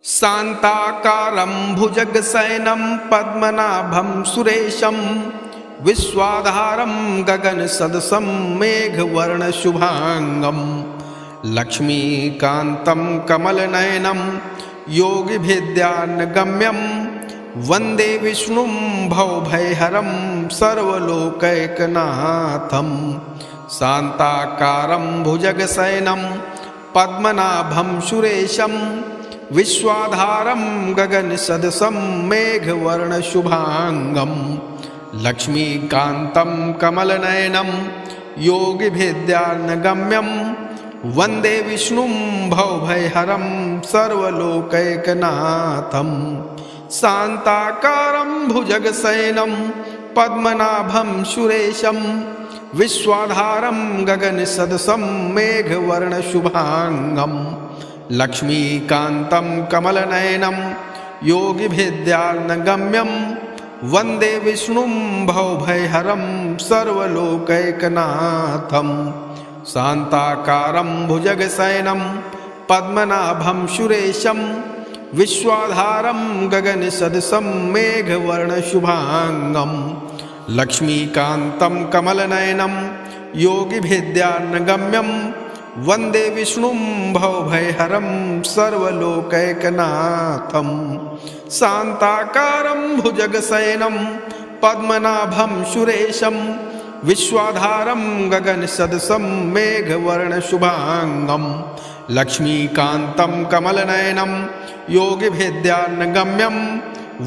शान्ताकारं भुजगशयनं पद्मनाभं सुरेशं विश्वाधारं गगनसदृशं मेघवर्णशुभांगं लक्ष्मीकान्तं कमलनयनं योगिभिद्यानगम्यं वन्दे विष्णुं भवभयहरं सर्वलोकैकनाथं। शान्ताकारं भुजगशयनं पद्मनाभं सुरेशं विश्वाधारं गगनसदृशं मेघवर्णशुभांगं लक्ष्मीकान्तं कमलनयनं योगिभिद्यानगम्यं वन्दे विष्णुं भवभयहरं सर्वलोकैकनाथं। शान्ताकारं भुजगशयनं पद्मनाभं सुरेशं विश्वाधारं गगनसदृशं मेघवर्णशुभांगं लक्ष्मीकान्तं कमलनयनं योगिभिद्यानगम्यं वन्दे विष्णुं भवभयहरं सर्वलोकैकनाथं। शान्ताकारं भुजगशयनं पद्मनाभं सुरेशं विश्वाधारं गगनसदृशं मेघवर्णशुभांगं लक्ष्मीकान्तं कमलनयनं योगिभिद्यानगम्यं वन्दे विष्णुं भवभयहरं सर्वलोकैकनाथं। शान्ताकारं भुजगशयनं पद्मनाभं सुरेशं विश्वाधारं गगनसदृशं मेघवर्णशुभांगं लक्ष्मीकान्तं कमलनयनं योगिभिद्यानगम्यं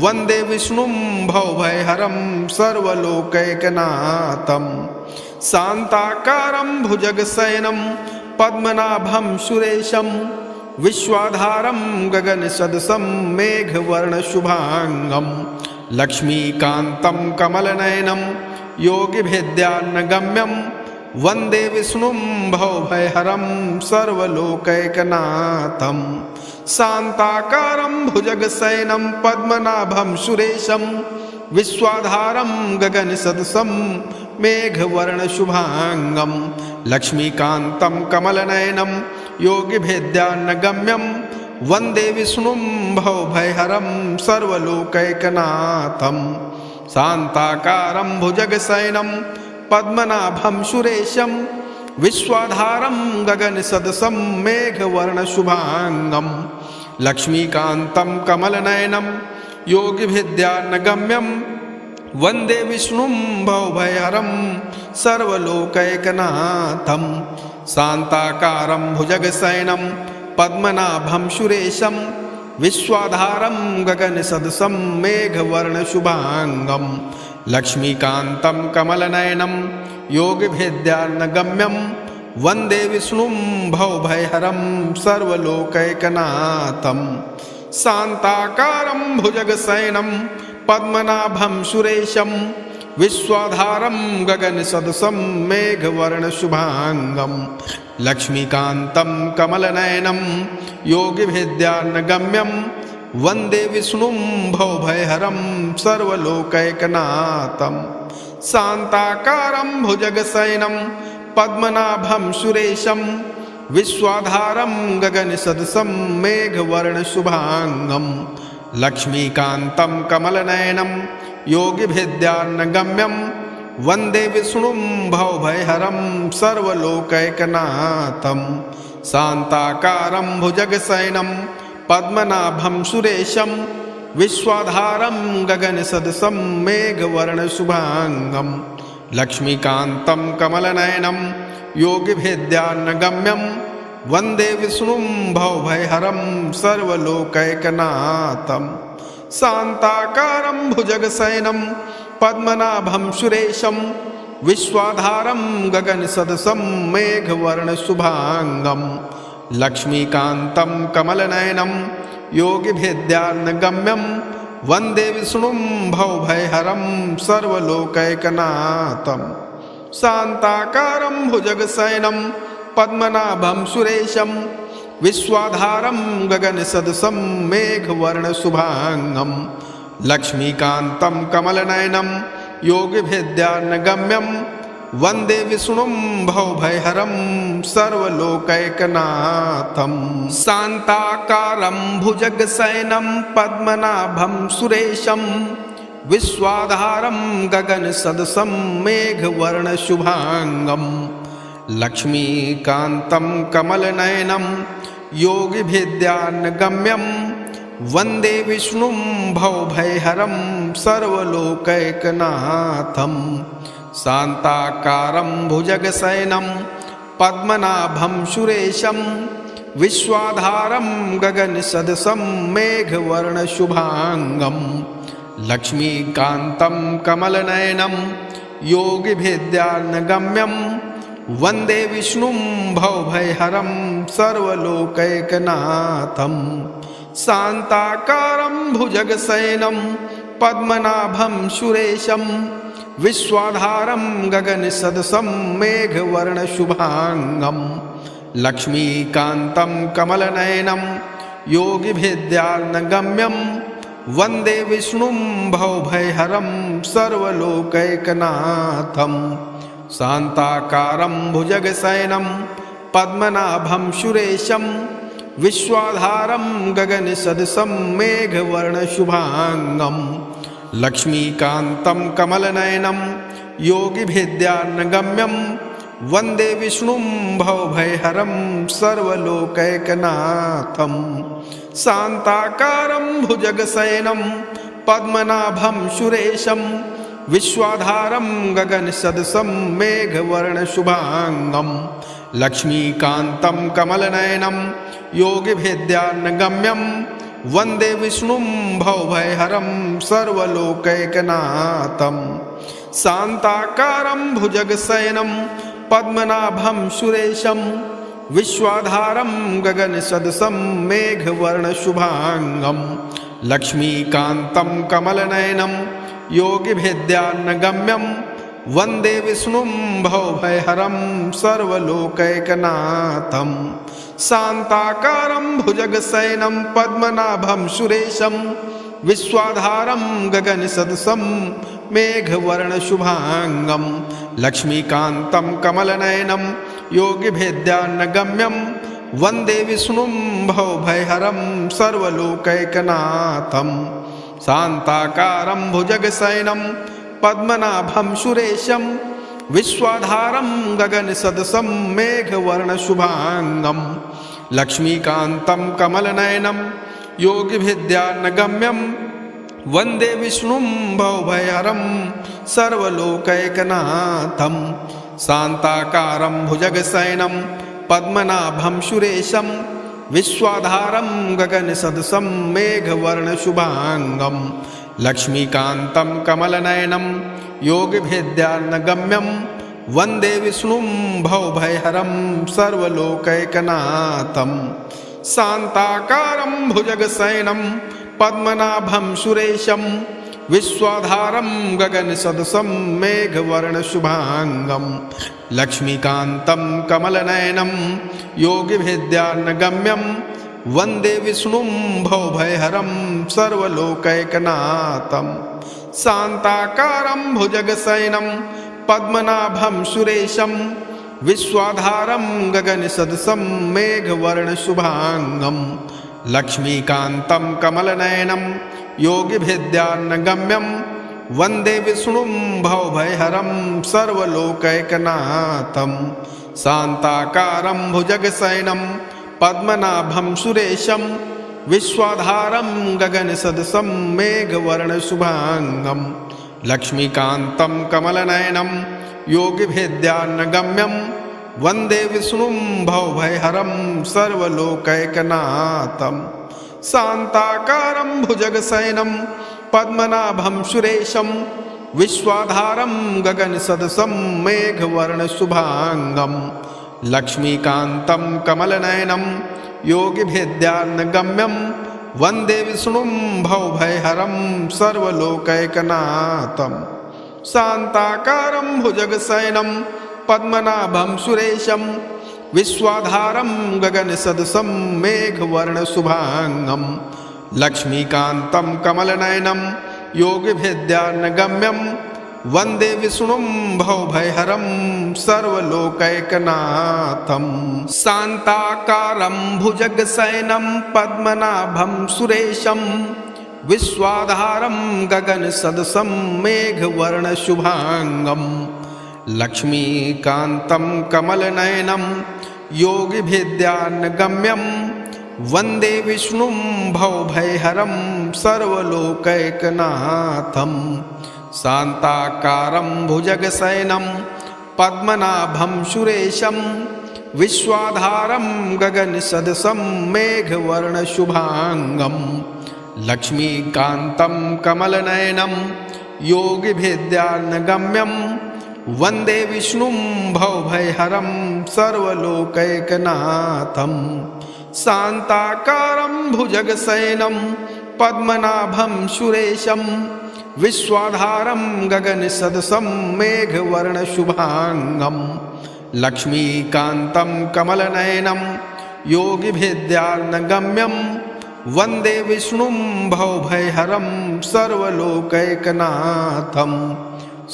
वन्दे विष्णुं भवभयहरं सर्वलोकैकनाथं। शान्ताकारं भुजगशयनं पद्मनाभं सुरेशं विश्वाधारं गगनसदृशं मेघवर्णशुभांगं लक्ष्मीकान्तं कमलनयनं योगिभिद्यानगम्यं वन्दे विष्णुं भवभयहरं सर्वलोकैकनाथं। शान्ताकारं भुजगशयनं पद्मनाभं सुरेशं विश्वाधारं गगनसदृशं मेघवर्णशुभांगं लक्ष्मीकान्तं कमलनयनं योगिभिद्यानगम्यं वन्दे विष्णुं भवभयहरं सर्वलोकैकनाथं। शान्ताकारं भुजगशयनं पद्मनाभं सुरेशं विश्वाधारं गगनसदृशं मेघवर्णशुभांगं लक्ष्मीकान्तं कमलनयनं योगिभिद्यानगम्यं वन्दे विष्णुं भवभयहरं सर्वलोकैकनाथं। शान्ताकारं भुजगशयनं पद्मनाभं सुरेशं विश्वाधारं गगनसदृशं मेघवर्णशुभांगं लक्ष्मीकान्तं कमलनयनं योगिभिद्यानगम्यं वन्दे विष्णुं भवभयहरं सर्वलोकैकनाथं। शान्ताकारं भुजगशयनं पद्मनाभं सुरेशं विश्वाधारं गगनसदृशं मेघवर्णशुभांगं लक्ष्मीकान्तं कमलनयनं योगिभिद्यानगम्यं वन्दे विष्णुं भवभयहरं सर्वलोकैकनाथं। शान्ताकारं भुजगशयनं पद्मनाभं सुरेशं विश्वाधारं गगनसदृशं मेघवर्णशुभांगं लक्ष्मीकान्तं कमलनयनं योगिभिद्यानगम्यं वन्दे विष्णुं भवभयहरं सर्वलोकैकनाथं। शान्ताकारं भुजगशयनं पद्मनाभं सुरेशं विश्वाधारं गगनसदृशं मेघवर्णशुभांगं लक्ष्मीकान्तं कमलनयनं योगिभिद्यानगम्यं वन्दे विष्णुं भवभयहरं सर्वलोकैकनाथं। शान्ताकारं भुजगशयनं पद्मनाभं सुरेशं विश्वाधारं गगनसदृशं मेघवर्णशुभांगं लक्ष्मीकान्तं कमलनयनं योगिभिद्यानगम्यं वन्दे विष्णुं भवभयहरं सर्वलोकैकनाथं। शान्ताकारं भुजगशयनं पद्मनाभं सुरेशं विश्वाधारं गगनसदृशं मेघवर्णशुभांगं लक्ष्मीकान्तं कमलनयनं योगिभिद्यानगम्यं वन्दे विष्णुं भवभयहरं सर्वलोकैकनाथं शान्ताकारं भुजगशयनं पद्मनाभं सुरेशं विश्वाधारं गगनसदृशं मेघवर्णशुभाङ्गं लक्ष्मीकान्तं कमलनयनं योगिभिद्यानगम्यं वन्दे विष्णुं भवभयहरं सर्वलोकैकनाथं शान्ताकारं भुजगशयनं पद्मनाभं सुरेशं विश्वाधारं गगनसदृशं मेघवर्णशुभाङ्गं लक्ष्मीकान्तं कमलनयनं योगिभिद्यानगम्यं वन्दे विष्णुं भवभयहरं सर्वलोकैकनाथं शान्ताकारं भुजगशयनं पद्मनाभं सुरेशं विश्वाधारं गगनसदृशं मेघवर्णशुभाङ्गं लक्ष्मीकान्तं कमलनयनं योगिभिद्यानगम्यं वन्दे विष्णुं भवभयहरं सर्वलोकैकनाथं शान्ताकारं भुजगशयनं पद्मनाभं सुरेशं विश्वाधारं गगनसदृशं मेघवर्णशुभाङ्गं लक्ष्मीकान्तं कमलनयनं योगिभिद्यानगम्यं वन्दे विष्णुं भवभयहरं सर्वलोकैकनाथं शान्ताकारं भुजगशयनं पद्मनाभं सुरेशं विश्वाधारं गगनसदृशं मेघवर्णशुभाङ्गं लक्ष्मीकान्तं कमलनयनं योगिभिद्यानगम्यं वन्दे विष्णुं भवभयहरं सर्वलोकैकनाथं शान्ताकारं भुजगशयनं पद्मनाभं सुरेशं विश्वाधारं गगनसदृशं मेघवर्णशुभाङ्गं लक्ष्मीकान्तं कमलनयनं योगिभिद्यानगम्यं वन्दे विष्णुं भवभयहरं सर्वलोकैकनाथं शान्ताकारं भुजगशयनं पद्मनाभं सुरेशं विश्वाधारं गगनसदृशं मेघवर्णशुभाङ्गं लक्ष्मीकान्तं कमलनयनं योगिभिद्यानगम्यं वन्दे विष्णुं भवभयहरं सर्वलोकैकनाथं शान्ताकारं भुजगशयनं पद्मनाभं सुरेशं विश्वाधारं गगनसदृशं मेघवर्णशुभाङ्गं लक्ष्मीकान्तं कमलनयनं योगिभिद्यानगम्यं वन्दे विष्णुं भवभयहरं सर्वलोकैकनाथं शान्ताकारं भुजगशयनं पद्मनाभं सुरेशं विश्वाधारं गगनसदृशं मेघवर्णशुभाङ्गं लक्ष्मीकान्तं कमलनयनं योगिभिद्यानगम्यं वन्दे विष्णुं भवभयहरं सर्वलोकैकनाथं शान्ताकारं भुजगशयनं पद्मनाभं सुरेशं विश्वाधारं गगनसदृशं मेघवर्णशुभाङ्गं लक्ष्मीकान्तं कमलनयनं योगिभिद्यानगम्यं वन्दे विष्णुं भवभयहरं सर्वलोकैकनाथं शान्ताकारं भुजगशयनं पद्मनाभं सुरेशं विश्वाधारं गगनसदृशं मेघवर्णशुभाङ्गं लक्ष्मीकान्तं कमलनयनं योगिभिद्यानगम्यं वन्दे विष्णुं भवभयहरं सर्वलोकैकनाथं शान्ताकारं भुजगशयनं पद्मनाभं सुरेशं विश्वाधारं गगनसदृशं मेघवर्णशुभाङ्गं लक्ष्मीकान्तं कमलनयनं योगिभिद्यानगम्यं वन्दे विष्णुं भवभयहरं सर्वलोकैकनाथं शान्ताकारं भुजगशयनं पद्मनाभं सुरेशं विश्वाधारं गगनसदृशं मेघवर्णशुभाङ्गं लक्ष्मीकान्तं कमलनयनं योगिभिद्यानगम्यं वन्दे विष्णुं भवभयहरं सर्वलोकैकनाथं शान्ताकारं भुजगशयनं पद्मनाभं सुरेशं विश्वाधारं गगनसदृशं मेघवर्णशुभाङ्गं लक्ष्मीकान्तं कमलनयनं योगिभिद्यानगम्यं वन्दे विष्णुं भवभयहरं सर्वलोकैकनाथं शान्ताकारं भुजगशयनं पद्मनाभं सुरेशं विश्वाधारं गगनसदृशं मेघवर्णशुभाङ्गं लक्ष्मीकान्तं कमलनयनं योगिभिद्यानगम्यं वन्दे विष्णुं भवभयहरं सर्वलोकैकनाथं शान्ताकारं भुजगशयनं पद्मनाभं सुरेशं विश्वाधारं गगनसदृशं मेघवर्णशुभाङ्गं लक्ष्मीकान्तं कमलनयनं योगिभिद्यानगम्यं वन्दे विष्णुं भवभयहरं सर्वलोकैकनाथं शान्ताकारं भुजगशयनं पद्मनाभं सुरेशं विश्वाधारं गगनसदृशं मेघवर्णशुभाङ्गं लक्ष्मीकान्तं कमलनयनं योगिभिद्यानगम्यं वन्दे विष्णुं भवभयहरं सर्वलोकैकनाथं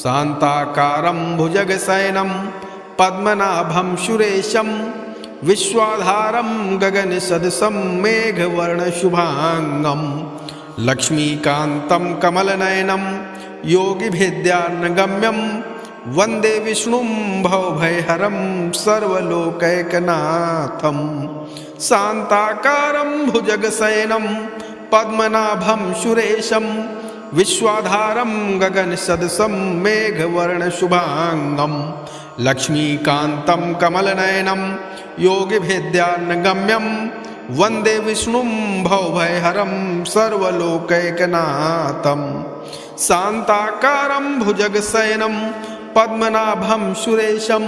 शान्ताकारं भुजगशयनं पद्मनाभं सुरेशं विश्वाधारं गगनसदृशं मेघवर्णशुभाङ्गं लक्ष्मीकान्तं कमलनयनं योगिभिद्यानगम्यं वन्दे विष्णुं भवभयहरं सर्वलोकैकनाथं शान्ताकारं भुजगशयनं पद्मनाभं सुरेशं विश्वाधारं गगनसदृशं मेघवर्णशुभाङ्गं लक्ष्मीकान्तं कमलनयनं योगिभिद्यानगम्यं वन्दे विष्णुं भवभयहरं सर्वलोकैकनाथं शान्ताकारं भुजगशयनं पद्मनाभं सुरेशं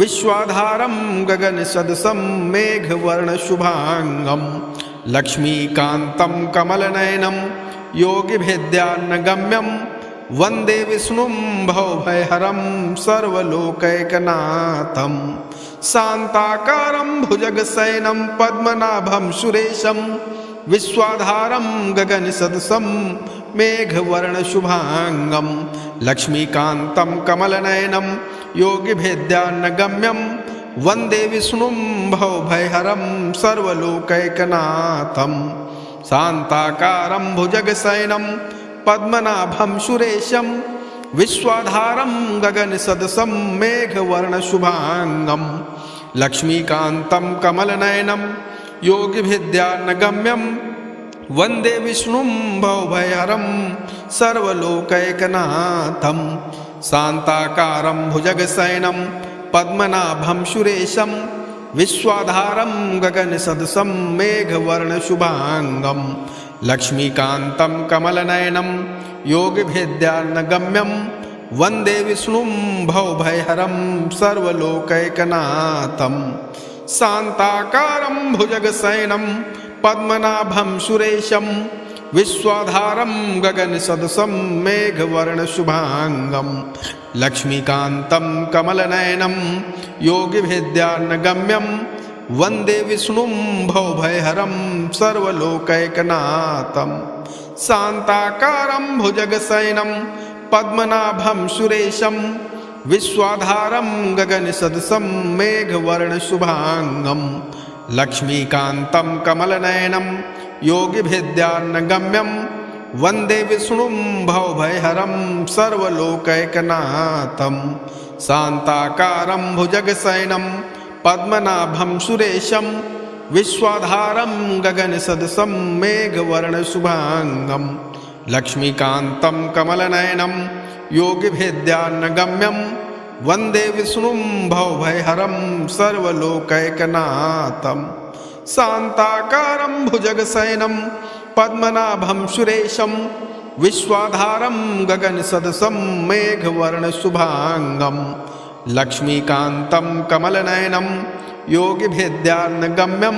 विश्वाधारं गगनसदृशं मेघवर्णशुभाङ्गं लक्ष्मीकान्तं कमलनयनं योगिभिद्यानगम्यं वन्दे विष्णुं भवभयहरं सर्वलोकैकनाथं शान्ताकारं भुजगशयनं पद्मनाभं सुरेशं विश्वाधारं गगनसदृशं मेघवर्णशुभाङ्गं लक्ष्मीकान्तं कमलनयनं योगिभिद्यानगम्यं वन्दे विष्णुं भवभयहरं सर्वलोकैकनाथं शान्ताकारं भुजगशयनं पद्मनाभं सुरेशं विश्वाधारं गगनसदृशं मेघवर्णशुभाङ्गं लक्ष्मीकान्तं कमलनयनं योगिभिद्यानगम्यं वन्दे विष्णुं भवभयहरं सर्वलोकैकनाथं शान्ताकारं भुजगशयनं पद्मनाभं सुरेशं विश्वाधारं गगनसदृशं मेघवर्णशुभाङ्गं लक्ष्मीकान्तं कमलनयनं योगिभिद्यानगम्यं वन्दे विष्णुं भवभयहरं सर्वलोकैकनाथं शान्ताकारं भुजगशयनं पद्मनाभं सुरेशं विश्वाधारं गगनसदृशं मेघवर्णशुभाङ्गं लक्ष्मीकान्तं कमलनयनं योगिभिद्यानगम्यं वन्दे विष्णुं भवभयहरं सर्वलोकैकनाथं शान्ताकारं भुजगशयनं पद्मनाभं सुरेशं विश्वाधारं गगनसदृशं मेघवर्णशुभाङ्गं लक्ष्मीकान्तं कमलनयनं योगिभिद्यानगम्यं वन्दे विष्णुं भवभयहरं सर्वलोकैकनाथं शान्ताकारं भुजगशयनं पद्मनाभं सुरेशं विश्वाधारं गगनसदृशं मेघवर्णशुभाङ्गं लक्ष्मीकान्तं कमलनयनं योगिभिद्यानगम्यं वन्दे विष्णुं भवभयहरं सर्वलोकैकनाथं शान्ताकारं भुजगशयनं पद्मनाभं सुरेशं विश्वाधारं गगनसदृशं मेघवर्णशुभाङ्गं लक्ष्मीकान्तं कमलनयनं योगिभिद्यानगम्यं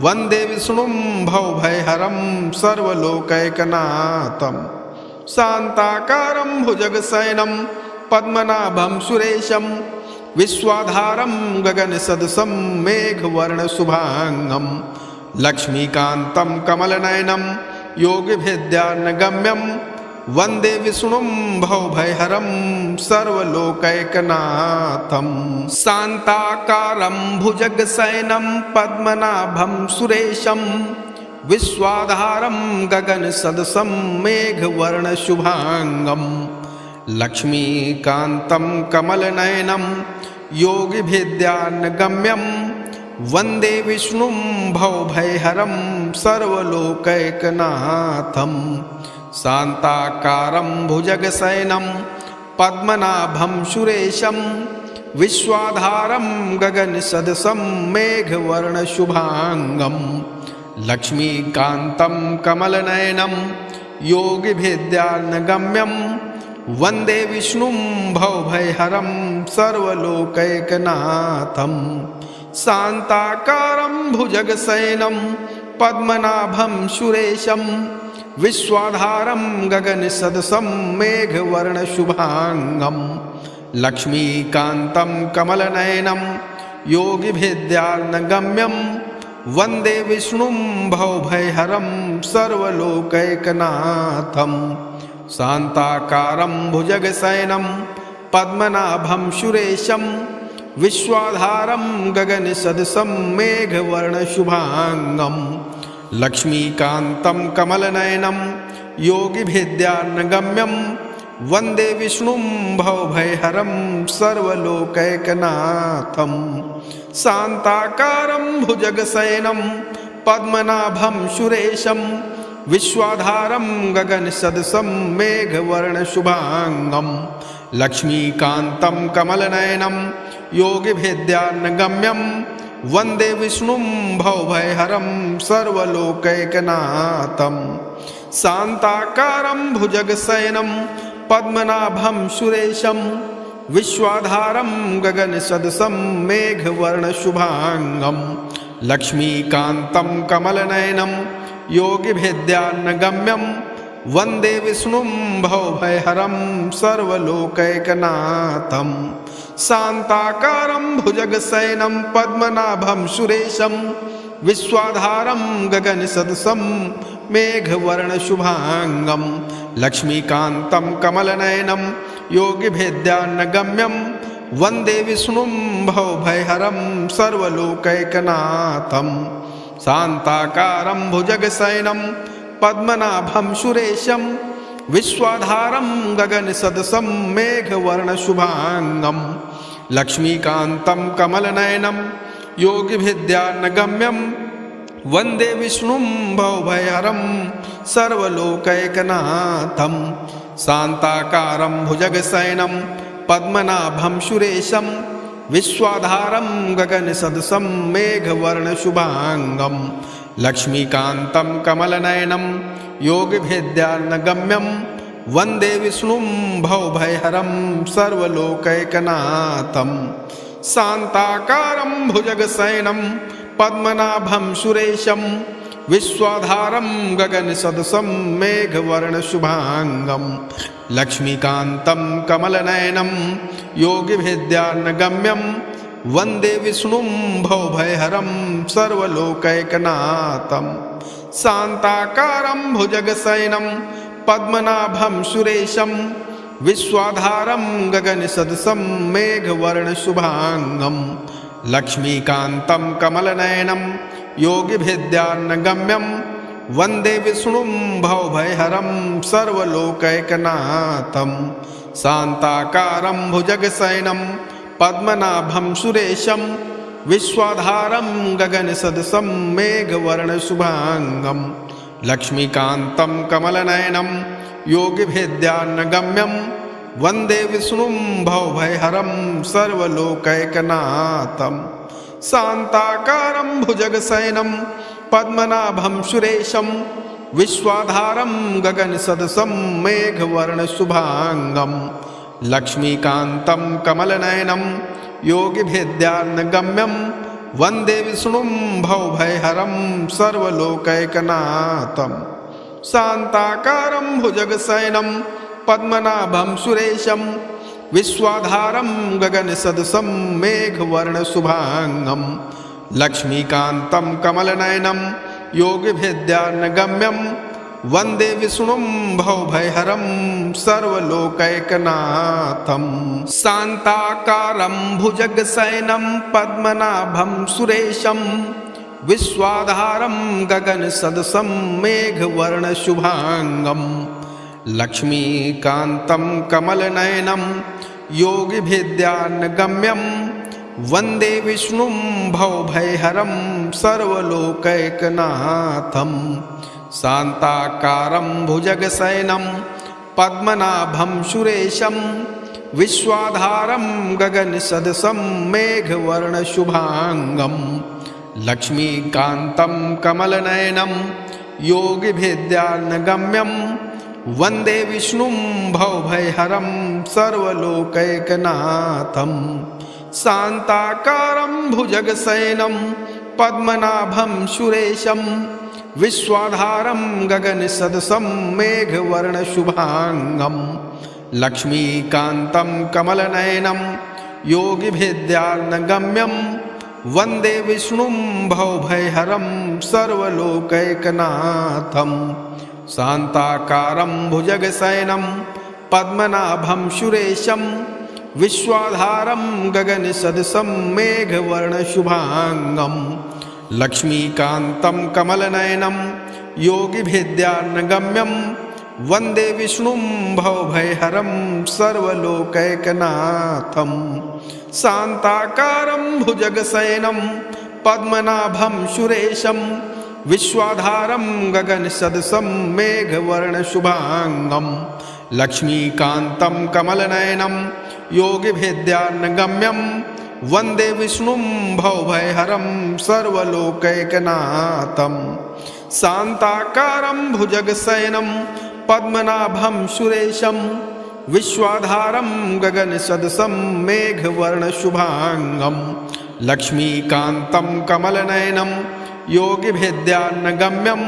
वन्दे विष्णुं भवभयहरं सर्वलोकैकनाथं शान्ताकारं भुजगशयनं पद्मनाभं सुरेशं विश्वाधारं गगनसदृशं मेघवर्णशुभाङ्गं लक्ष्मीकान्तं कमलनयनं योगिभिद्यानगम्यं वन्दे विष्णुं भवभयहरं सर्वलोकैकनाथं शान्ताकारं भुजगशयनं पद्मनाभं सुरेशं विश्वाधारं गगनसदृशं मेघवर्णशुभाङ्गं लक्ष्मीकान्तं कमलनयनं योगिभिद्यानगम्यं वन्दे विष्णुं भवभयहरं सर्वलोकैकनाथं शान्ताकारं भुजगशयनं पद्मनाभं सुरेशं विश्वाधारं गगनसदृशं मेघवर्णशुभाङ्गं लक्ष्मीकान्तं कमलनयनं योगिभिद्यानगम्यं वन्दे विष्णुं भवभयहरं सर्वलोकैकनाथं शान्ताकारं भुजगशयनं पद्मनाभं सुरेशं विश्वाधारं गगनसदृशं मेघवर्णशुभाङ्गं लक्ष्मीकान्तं कमलनयनं योगिभिद्यानगम्यं वन्दे विष्णुं भवभयहरं सर्वलोकैकनाथं शान्ताकारं भुजगशयनं पद्मनाभं सुरेशं विश्वाधारं गगनसदृशं मेघवर्णशुभाङ्गं लक्ष्मीकान्तं कमलनयनं योगिभिद्यानगम्यं वन्दे विष्णुं भवभयहरं सर्वलोकैकनाथं शान्ताकारं भुजगशयनं पद्मनाभं सुरेशं विश्वाधारं गगनसदृशं मेघवर्णशुभाङ्गं लक्ष्मीकान्तं कमलनयनं योगिभिद्यानगम्यं वन्दे विष्णुं भवभयहरं सर्वलोकैकनाथं शान्ताकारं भुजगशयनं पद्मनाभं सुरेशं विश्वाधारं गगनसदृशं मेघवर्णशुभाङ्गं लक्ष्मीकान्तं कमलनयनं योगिभिद्यानगम्यं वन्दे विष्णुं भवभयहरं सर्वलोकैकनाथं शान्ताकारं भुजगशयनं पद्मनाभं सुरेशं विश्वाधारं गगनसदृशं मेघवर्णशुभाङ्गं लक्ष्मीकान्तं कमलनयनं योगिभिद्यानगम्यं वन्दे विष्णुं भवभयहरं सर्वलोकैकनाथं शान्ताकारं भुजगशयनं पद्मनाभं सुरेशं विश्वाधारं गगनसदृशं मेघवर्णशुभाङ्गं लक्ष्मीकान्तं कमलनयनं योगिभिद्यानगम्यं वन्दे विष्णुं भवभयहरं सर्वलोकैकनाथं शान्ताकारं भुजगशयनं पद्मनाभं सुरेशं विश्वाधारं गगनसदृशं मेघवर्णशुभाङ्गं लक्ष्मीकान्तं कमलनयनं योगिभिद्यानगम्यं वन्दे विष्णुं भवभयहरं सर्वलोकैकनाथं शान्ताकारं भुजगशयनं पद्मनाभं सुरेशं विश्वाधारं गगनसदृशं मेघवर्णशुभाङ्गं लक्ष्मीकान्तं कमलनयनं योगिभिद्यानगम्यं वन्दे विष्णुं भवभयहरं सर्वलोकैकनाथं शान्ताकारं भुजगशयनं पद्मनाभं सुरेशं विश्वाधारं गगनसदृशं मेघवर्णशुभाङ्गं लक्ष्मीकान्तं कमलनयनं योगिभिद्यानगम्यं वन्दे विष्णुं भवभयहरं सर्वलोकैकनाथं शान्ताकारं भुजगशयनं पद्मनाभं सुरेशं विश्वाधारं गगनसदृशं मेघवर्णशुभाङ्गं लक्ष्मीकान्तं कमलनयनं योगिभिद्यानगम्यं वन्दे विष्णुं भवभयहरं सर्वलोकैकनाथं शान्ताकारं भुजगशयनं पद्मनाभं सुरेशं विश्वाधारं गगनसदृशं मेघवर्णशुभाङ्गं लक्ष्मीकान्तं कमलनयनं योगिभिद्यानगम्यं वन्दे विष्णुं भवभयहरं सर्वलोकैकनाथं शान्ताकारं भुजगशयनं पद्मनाभं सुरेशं विश्वाधारं गगनसदृशं मेघवर्णशुभाङ्गं लक्ष्मीकान्तं कमलनयनं योगिभिद्यानगम्यं वन्दे विष्णुं भवभयहरं सर्वलोकैकनाथं शान्ताकारं भुजगशयनं पद्मनाभं सुरेशं विश्वाधारं गगनसदृशं मेघवर्णशुभाङ्गं लक्ष्मीकान्तं कमलनयनं योगिभिद्यानगम्यं वन्दे विष्णुं भवभयहरं सर्वलोकैकनाथं शान्ताकारं भुजगशयनं पद्मनाभं सुरेशं विश्वाधारं गगनसदृशं मेघवर्णशुभाङ्गं लक्ष्मीकान्तं कमलनयनं योगिभिद्यानगम्यं वन्दे विष्णुं भवभयहरं सर्वलोकैकनाथं शान्ताकारं भुजगशयनं पद्मनाभं सुरेशं विश्वाधारं गगनसदृशं मेघवर्णशुभाङ्गं लक्ष्मीकान्तं कमलनयनं योगिभिद्यानगम्यं वन्दे विष्णुं भवभयहरं सर्वलोकैकनाथं शान्ताकारं भुजगशयनं पद्मनाभं सुरेशं विश्वाधारं गगनसदृशं मेघवर्णशुभाङ्गं लक्ष्मीकान्तं कमलनयनं योगिभिद्यानगम्यं वन्दे विष्णुं भवभयहरं सर्वलोकैकनाथं शान्ताकारं भुजगशयनं पद्मनाभं सुरेशं विश्वाधारं गगनसदृशं मेघवर्णशुभाङ्गं लक्ष्मीकान्तं कमलनयनं योगिभिद्यानगम्यं वन्दे विष्णुं भवभयहरं सर्वलोकैकनाथं शान्ताकारं भुजगशयनं पद्मनाभं सुरेशं विश्वाधारं गगनसदृशं मेघवर्णशुभाङ्गं लक्ष्मीकान्तं कमलनयनं योगिभिद्यानगम्यं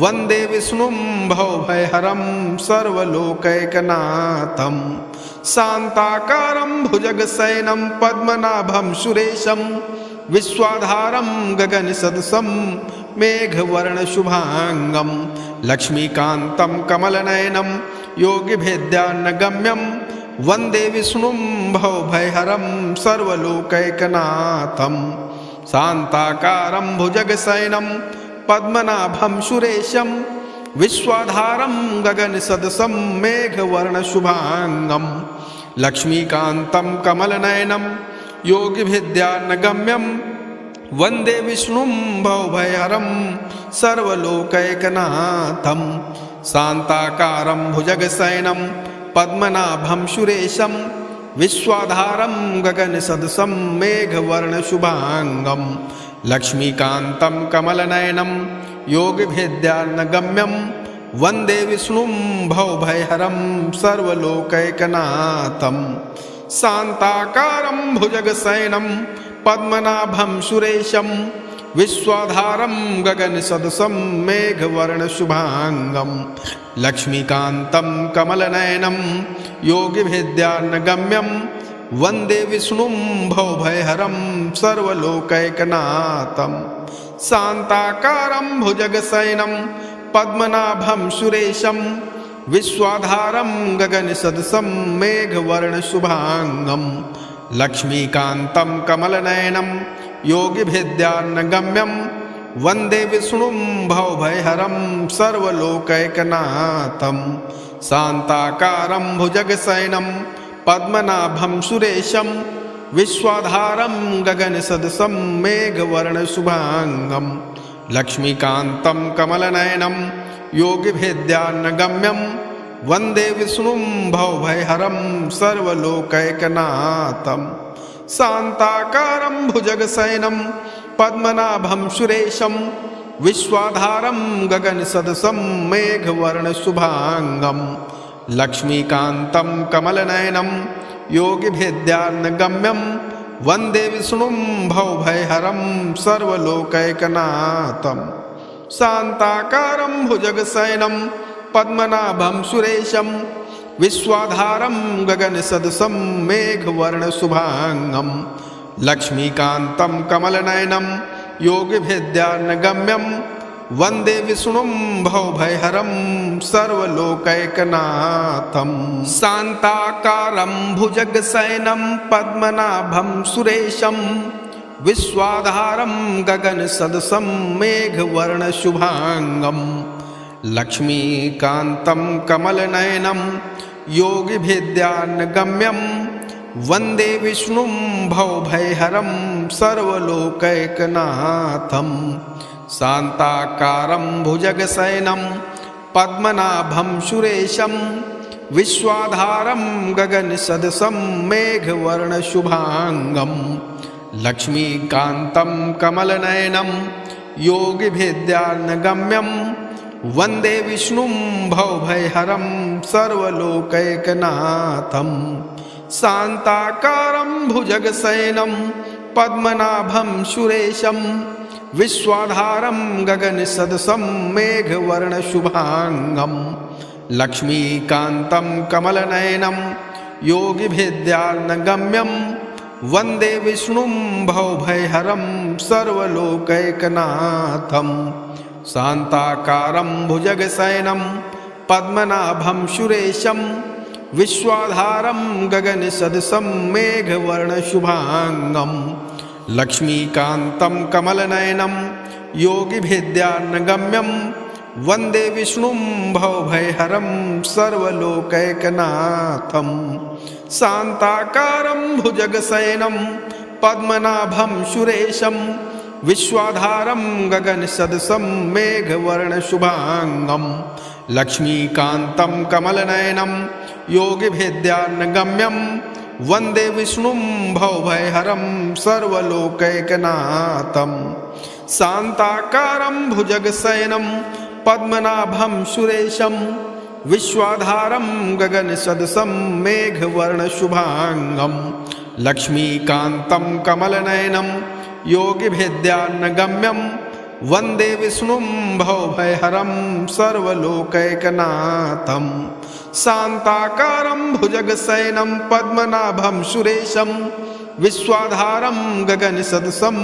वन्दे विष्णुं भवभयहरं सर्वलोकैकनाथं शान्ताकारं भुजगशयनं पद्मनाभं सुरेशं विश्वाधारं गगनसदृशं मेघवर्णशुभाङ्गं लक्ष्मीकान्तं कमलनयनं योगिभिद्यानगम्यं वन्दे विष्णुं भवभयहरं सर्वलोकैकनाथं शान्ताकारं भुजगशयनं पद्मनाभं सुरेशं विश्वाधारं गगनसदृशं मेघवर्णशुभाङ्गं लक्ष्मीकान्तं कमलनयनं योगिभिद्यानगम्यं वन्दे विष्णुं भवभयहरं सर्वलोकैकनाथं शान्ताकारं भुजगशयनं पद्मनाभं सुरेशं विश्वाधारं गगनसदृशं मेघवर्णशुभाङ्गं लक्ष्मीकान्तं कमलनयनं योगिभिद्यानगम्यं वन्दे विष्णुं भवभयहरं सर्वलोकैकनाथं शान्ताकारं भुजगशयनं पद्मनाभं सुरेशं विश्वाधारं गगनसदृशं मेघवर्णशुभाङ्गं लक्ष्मीकान्तं कमलनयनं योगिभिद्यानगम्यं वन्दे विष्णुं भवभयहरं सर्वलोकैकनाथं शान्ताकारं भुजगशयनं पद्मनाभं सुरेशं विश्वाधारं गगनसदृशं मेघवर्णशुभाङ्गं लक्ष्मीकान्तं कमलनयनं योगिभिद्यानगम्यं वन्दे विष्णुं भवभयहरं सर्वलोकैकनाथं शान्ताकारं भुजगशयनं पद्मनाभं सुरेशं विश्वाधारं गगनसदृशं मेघवर्णशुभाङ्गं लक्ष्मीकान्तं कमलनयनं योगिभिद्यानगम्यं वन्दे विष्णुं भवभयहरं सर्वलोकैकनाथं शान्ताकारं भुजगशयनं पद्मनाभं सुरेशं विश्वाधारं गगनसदृशं मेघवर्णशुभाङ्गं लक्ष्मीकान्तं कमलनयनं योगिभिद्यानगम्यं वन्दे विष्णुं भवभयहरं सर्वलोकैकनाथं शान्ताकारं भुजगशयनं पद्मनाभं सुरेशं विश्वाधारं गगनसदृशं मेघवर्णशुभाङ्गं लक्ष्मीकान्तं कमलनयनं योगिभिद्यानगम्यं वन्दे विष्णुं भवभयहरं सर्वलोकैकनाथं शान्ताकारं भुजगशयनं पद्मनाभं सुरेशं विश्वाधारं गगनसदृशं मेघवर्णशुभाङ्गं लक्ष्मीकान्तं कमलनयनं योगिभिद्यानगम्यं वन्दे विष्णुं भवभयहरं सर्वलोकैकनाथं शान्ताकारं भुजगशयनं पद्मनाभं सुरेशं विश्वाधारं गगनसदृशं मेघवर्णशुभाङ्गं लक्ष्मीकान्तं कमलनयनं योगिभिद्यानगम्यं वन्दे विष्णुं भवभयहरं सर्वलोकैकनाथं शान्ताकारं भुजगशयनं पद्मनाभं सुरेशं विश्वाधारं गगनसदृशं मेघवर्णशुभाङ्गं लक्ष्मीकान्तं कमलनयनं योगिभिद्यानगम्यं वन्दे विष्णुं भवभयहरं सर्वलोकैकनाथं शान्ताकारं भुजगशयनं पद्मनाभं सुरेशं विश्वाधारं गगनसदृशं मेघवर्णशुभाङ्गं लक्ष्मीकान्तं कमलनयनं योगिभिद्यानगम्यं वन्दे विष्णुं भवभयहरं सर्वलोकैकनाथं शान्ताकारं भुजगशयनं पद्मनाभं सुरेशं विश्वाधारं गगनसदृशं मेघवर्णशुभाङ्गं लक्ष्मीकान्तं कमलनयनं योगिभिद्यानगम्यं वन्दे विष्णुं भवभयहरं सर्वलोकैकनाथं शान्ताकारं भुजगशयनं पद्मनाभं सुरेशं विश्वाधारं गगनसदृशं मेघवर्णशुभाङ्गं लक्ष्मीकान्तं कमलनयनं योगिभिद्यानगम्यं वन्दे विष्णुं भवभयहरं सर्वलोकैकनाथं शान्ताकारं भुजगशयनं पद्मनाभं सुरेशं विश्वाधारं गगनसदृशं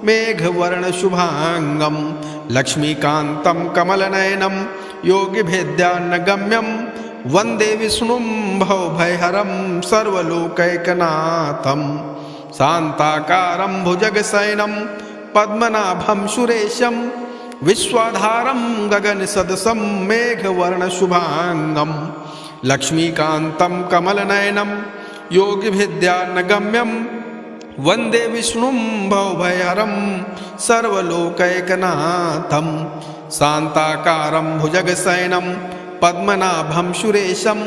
मेघवर्णशुभाङ्गं लक्ष्मीकान्तं कमलनयनं योगिभिद्यानगम्यं वन्दे विष्णुं भवभयहरं सर्वलोकैकनाथं शान्ताकारं भुजगशयनं पद्मनाभं सुरेशं विश्वाधारं गगनसदृशं मेघवर्णशुभाङ्गं लक्ष्मीकान्तं कमलनयनं योगिभिद्यानगम्यं वन्दे विष्णुं भवभयहरं सर्वलोकैकनाथं शान्ताकारं भुजगशयनं पद्मनाभं सुरेशं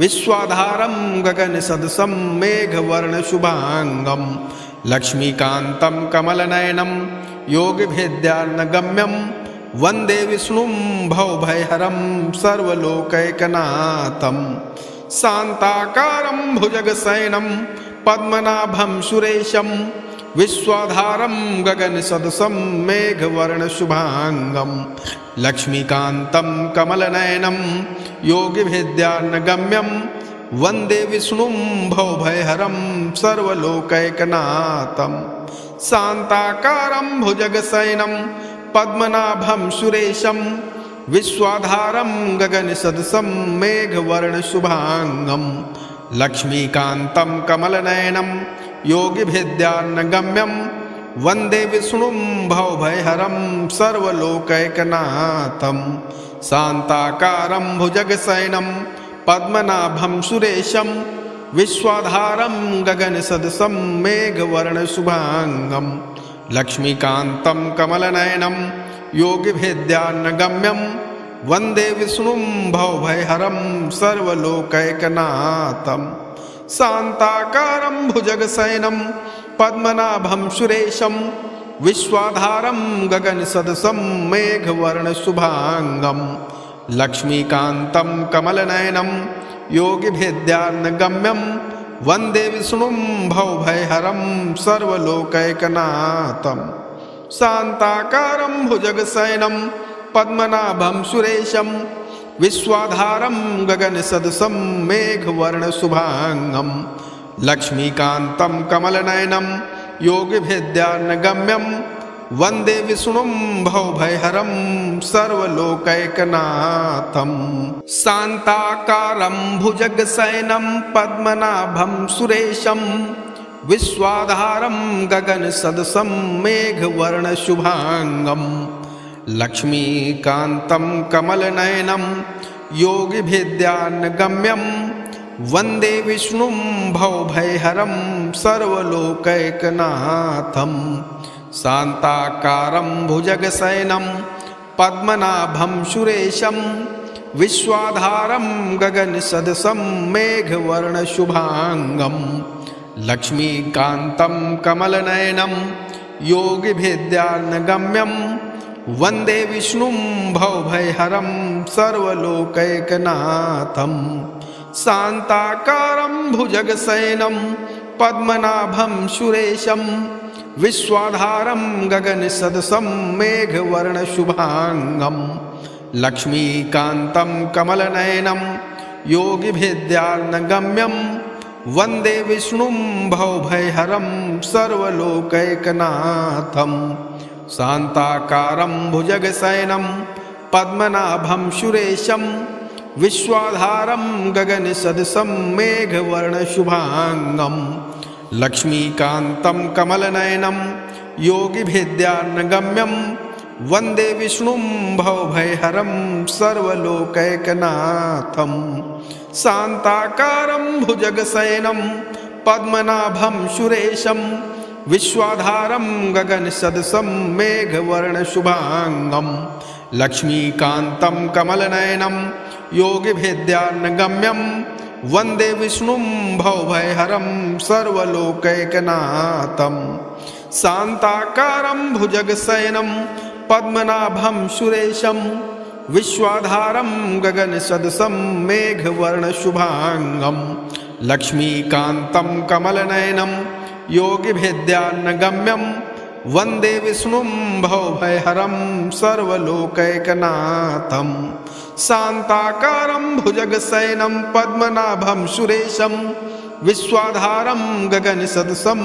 विश्वाधारं गगनसदृशं मेघवर्णशुभाङ्गं लक्ष्मीकान्तं कमलनयनं योगिभिद्यानगम्यं वन्दे विष्णुं भवभयहरं सर्वलोकैकनाथं शान्ताकारं भुजगशयनं पद्मनाभं सुरेशं विश्वाधारं गगनसदृशं मेघवर्णशुभाङ्गं लक्ष्मीकान्तं कमलनयनं योगिभिद्यानगम्यं वन्दे विष्णुं भवभयहरं सर्वलोकैकनाथं शान्ताकारं भुजगशयनं पद्मनाभं सुरेशं विश्वाधारं गगनसदृशं मेघवर्णशुभाङ्गं लक्ष्मीकान्तं कमलनयनं योगिभिद्यानगम्यं वन्दे विष्णुं भवभयहरं सर्वलोकैकनाथं शान्ताकारं भुजगशयनं पद्मनाभं सुरेशं विश्वाधारं गगनसदृशं मेघवर्णशुभाङ्गं लक्ष्मीकान्तं कमलनयनं योगिभिद्यानगम्यं वन्दे विष्णुं भवभयहरं सर्वलोकैकनाथं शान्ताकारं भुजगशयनं पद्मनाभं सुरेशं विश्वाधारं गगनसदृशं मेघवर्णशुभाङ्गं लक्ष्मीकान्तं कमलनयनं योगिभिद्यानगम्यं वन्दे विष्णुं भवभयहरं सर्वलोकैकनाथं शान्ताकारं भुजगशयनं पद्मनाभं सुरेशं विश्वाधारं गगनसदृशं मेघवर्णशुभाङ्गं लक्ष्मीकान्तं कमलनयनं योगिभिद्यानगम्यं वन्दे विष्णुं भवभयहरं सर्वलोकैकनाथं शान्ताकारं भुजगशयनं पद्मनाभं सुरेशं विश्वाधारं गगनसदृशं मेघवर्णशुभाङ्गं लक्ष्मीकान्तं कमलनयनं योगिभिद्यानगम्यं वन्दे विष्णुं भवभयहरं सर्वलोकैकनाथं शान्ताकारं भुजगशयनं पद्मनाभं सुरेशं विश्वाधारं गगनसदृशं मेघवर्णशुभाङ्गं लक्ष्मीकान्तं कमलनयनं योगिभिद्यानगम्यं वन्दे विष्णुं भवभयहरं सर्वलोकैकनाथं शान्ताकारं भुजगशयनं पद्मनाभं सुरेशं विश्वाधारं गगनसदृशं मेघवर्णशुभाङ्गं लक्ष्मीकान्तं कमलनयनं योगिभिद्यानगम्यं वन्दे विष्णुं भवभयहरं सर्वलोकैकनाथं शान्ताकारं भुजगशयनं पद्मनाभं सुरेशं विश्वाधारं गगनसदृशं मेघवर्णशुभाङ्गं लक्ष्मीकान्तं कमलनयनं योगिभिद्यानगम्यं वन्दे विष्णुं भवभयहरं सर्वलोकैकनाथं शान्ताकारं भुजगशयनं पद्मनाभं सुरेशं विश्वाधारं गगनसदृशं मेघवर्णशुभाङ्गं लक्ष्मीकान्तं कमलनयनं योगिभिद्यानगम्यं वन्दे विष्णुं भवभयहरं सर्वलोकैकनाथं शान्ताकारं भुजगशयनं पद्मनाभं सुरेशं विश्वाधारं गगनसदृशं मेघवर्णशुभाङ्गं लक्ष्मीकान्तं कमलनयनं योगिभिद्यानगम्यं वन्दे विष्णुं भवभयहरं सर्वलोकैकनाथं शान्ताकारं भुजगशयनं पद्मनाभं सुरेशं विश्वाधारं गगनसदृशं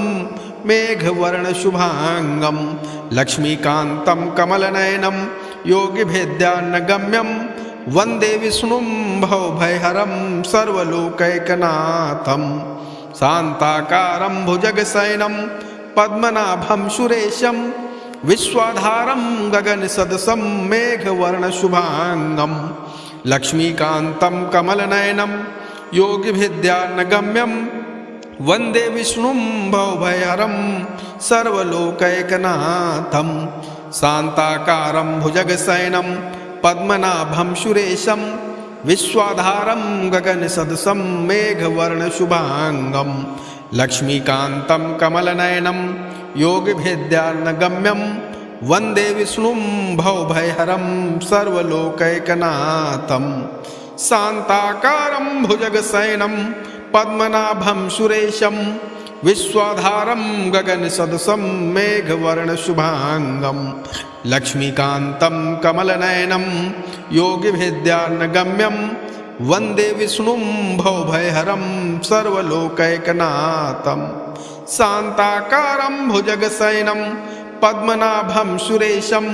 मेघवर्णशुभाङ्गं लक्ष्मीकान्तं कमलनयनं योगिभिद्यानगम्यं वन्दे विष्णुं भवभयहरं सर्वलोकैकनाथं शान्ताकारं भुजगशयनं पद्मनाभं सुरेशं विश्वाधारं गगनसदृशं मेघवर्णशुभाङ्गं लक्ष्मीकान्तं कमलनयनं योगिभिद्यानगम्यं वन्दे विष्णुं भवभयहरं सर्वलोकैकनाथं शान्ताकारं भुजगशयनं पद्मनाभं सुरेशं विश्वाधारं गगनसदृशं मेघवर्णशुभाङ्गं लक्ष्मीकान्तं कमलनयनं योगिभिद्यानगम्यं वन्दे विष्णुं भवभयहरं सर्वलोकैकनाथं शान्ताकारं भुजगशयनं पद्मनाभं सुरेशं विश्वाधारं गगनसदृशं मेघवर्णशुभाङ्गं लक्ष्मीकान्तं कमलनयनं योगिभिद्यानगम्यं वन्दे विष्णुं भवभयहरं सर्वलोकैकनाथं शान्ताकारं भुजगशयनं पद्मनाभं सुरेशं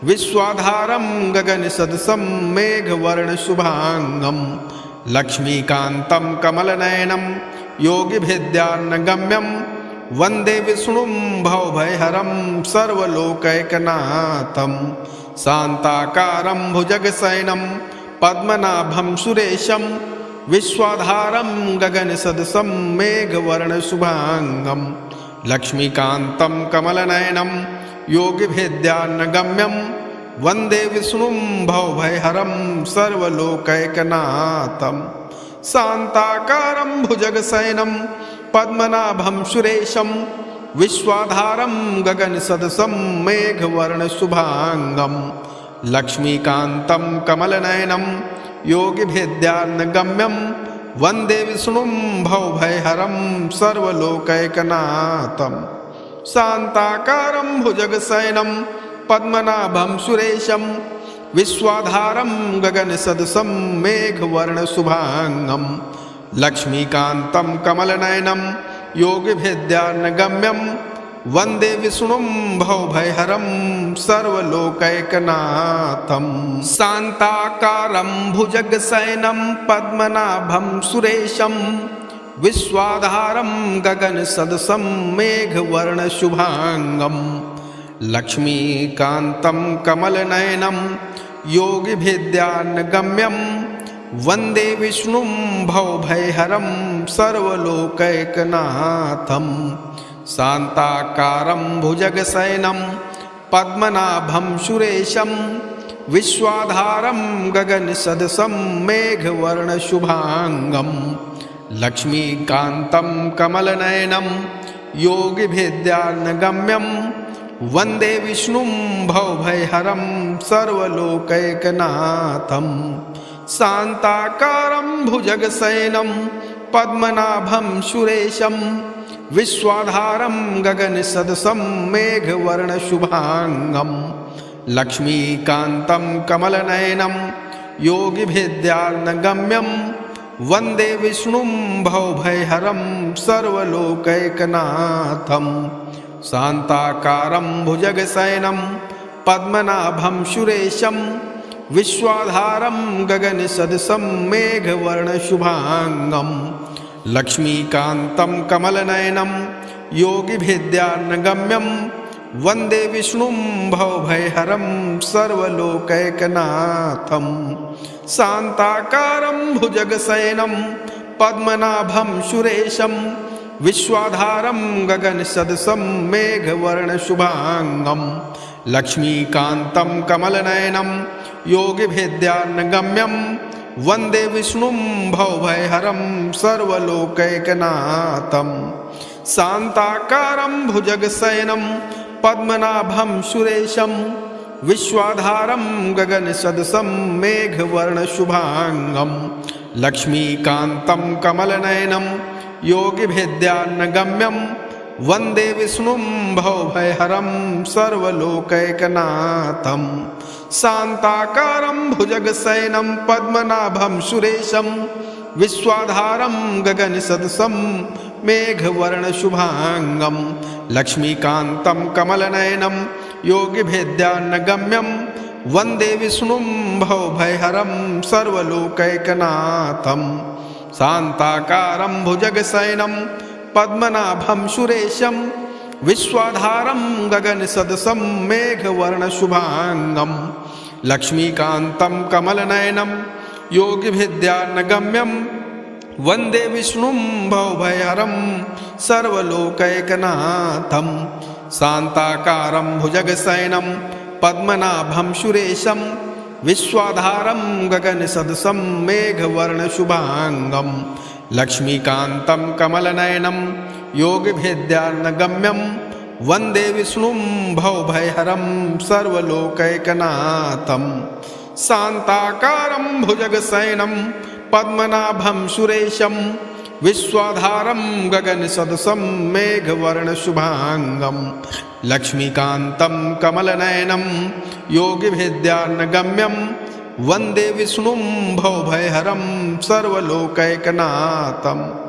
विश्वाधारं गगनसदृशं मेघवर्णशुभाङ्गं लक्ष्मीकान्तं कमलनयनं योगिभिद्यानगम्यं वन्दे विष्णुं भवभयहरं सर्वलोकैकनाथं शान्ताकारं भुजगशयनं पद्मनाभं सुरेशं विश्वाधारं गगनसदृशं मेघवर्णशुभाङ्गं लक्ष्मीकान्तं कमलनयनं योगिभिद्यानगम्यं वन्दे विष्णुं भवभयहरं सर्वलोकैकनाथं शान्ताकारं भुजगशयनं पद्मनाभं सुरेशं विश्वाधारं गगनसदृशं मेघवर्णशुभाङ्गं लक्ष्मीकान्तं कमलनयनं योगिभिद्यानगम्यं वन्दे विष्णुं भवभयहरं सर्वलोकैकनाथं शान्ताकारं भुजगशयनं पद्मनाभं सुरेशं विश्वाधारं गगनसदृशं मेघवर्णशुभाङ्गं लक्ष्मीकान्तं कमलनयनं योगिभिद्यानगम्यं वन्दे विष्णुं भवभयहरं सर्वलोकैकनाथं शान्ताकारं भुजगशयनं पद्मनाभं सुरेशं विश्वाधारं गगनसदृशं मेघवर्णशुभाङ्गं लक्ष्मीकान्तं कमलनयनं योगिभिद्यानगम्यं वन्दे विष्णुं भवभयहरं सर्वलोकैकनाथं शान्ताकारं भुजगशयनं पद्मनाभं सुरेशं विश्वाधारं गगनसदृशं मेघवर्णशुभाङ्गं लक्ष्मीकान्तं कमलनयनं योगिभिद्यानगम्यं वन्दे विष्णुं भवभयहरं सर्वलोकैकनाथं शान्ताकारं भुजगशयनं पद्मनाभं सुरेशं विश्वाधारं गगनसदृशं मेघवर्णशुभाङ्गं लक्ष्मीकान्तं कमलनयनं योगिभिद्यानगम्यं वन्दे विष्णुं भवभयहरं सर्वलोकैकनाथं शान्ताकारं भुजगशयनं पद्मनाभं सुरेशं विश्वाधारं गगनसदृशं मेघवर्णशुभाङ्गं लक्ष्मीकान्तं कमलनयनं योगिभिद्यानगम्यं वन्दे विष्णुं भवभयहरं सर्वलोकैकनाथं शान्ताकारं भुजगशयनं पद्मनाभं सुरेशं विश्वाधारं गगनसदृशं मेघवर्णशुभाङ्गं लक्ष्मीकान्तं कमलनयनं योगिभिद्यानगम्यं वन्दे विष्णुं भवभयहरं सर्वलोकैकनाथं शान्ताकारं भुजगशयनं पद्मनाभं सुरेशं विश्वाधारं गगनसदृशं मेघवर्णशुभाङ्गं लक्ष्मीकान्तं कमलनयनं योगिभिद्यानगम्यं वन्दे विष्णुं भवभयहरं सर्वलोकैकनाथं शान्ताकारं भुजगशयनं पद्मनाभं सुरेशं विश्वाधारं गगनसदृशं मेघवर्णशुभाङ्गं लक्ष्मीकान्तं कमलनयनं योगिभिद्यानगम्यं वन्दे विष्णुं भवभयहरं सर्वलोकैकनाथं शान्ताकारं भुजगशयनं पद्मनाभं सुरेशं विश्वाधारं गगनसदृशं मेघवर्णशुभाङ्गं लक्ष्मीकान्तं कमलनयनं योगिभिद्यानगम्यं वन्दे विष्णुं भवभयहरं सर्वलोकैकनाथं शान्ताकारं भुजगशयनं पद्मनाभं सुरेशं विश्वाधारं गगनसदृशं मेघवर्णशुभाङ्गं लक्ष्मीकान्तं कमलनयनं योगिभिद्यानगम्यं वन्दे विष्णुं भवभयहरं सर्वलोकैकनाथं शान्ताकारं भुजगशयनं पद्मनाभं सुरेशं विश्वाधारं गगनसदृशं मेघवर्णशुभाङ्गं लक्ष्मीकान्तं कमलनयनं योगिभिद्यानगम्यं वन्दे विष्णुं भवभयहरं सर्वलोकैकनाथम्।